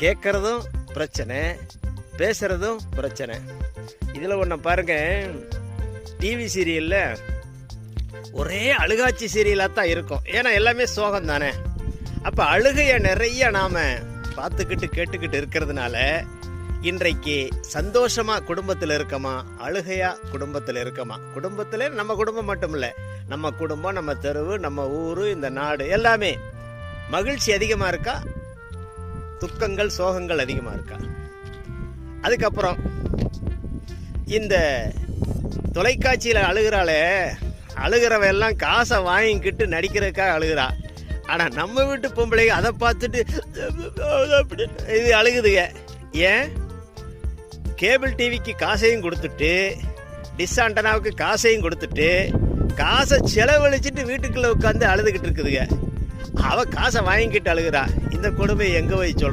கேட்குறதும் பிரச்சனை, பேசுகிறதும் பிரச்சனை. இதில் ஒன்று பாருங்க, டிவி சீரியலில் ஒரே அழுகாட்சி சீரியலாக தான் இருக்கும். ஏன்னா எல்லாமே சோகம் தானே. அப்போ அழுகையை நிறைய நாம் பார்த்துக்கிட்டு கேட்டுக்கிட்டு இருக்கிறதுனால இன்றைக்கு சந்தோஷமாக குடும்பத்தில் இருக்கமா, அழுகையாக குடும்பத்தில் இருக்கமா. குடும்பத்தில் நம்ம குடும்பம் மட்டும் இல்லை, நம்ம குடும்பம், நம்ம தெருவு, நம்ம ஊர், இந்த நாடு எல்லாமே மகிழ்ச்சி அதிகமாக இருக்கா, துக்கங்கள் சோகங்கள் அதிகமாக இருக்கா? அதுக்கப்புறம் இந்த தொலைக்காட்சியில் அழுகிறாளே, அழுகிறவ எல்லாம் காசை வாங்கிக்கிட்டு நடிக்கிறதுக்காக அழுகிறா. ஆனால் நம்ம வீட்டு பொம்பளைங்க அதை பார்த்துட்டு இது அழுகுதுங்க. ஏன்? கேபிள் டிவிக்கு காசையும் கொடுத்துட்டு, டிஷ் ஆண்டனாவுக்கு காசையும் கொடுத்துட்டு, காசை செலவழிச்சிட்டு வீட்டுக்குள்ளே உட்காந்து அழுதுகிட்டு இருக்குதுங்க. அவள் காசை வாங்கிக்கிட்டு அழுகிறா. இந்த கொடுமை எங்கே போய் சொல்கிறா?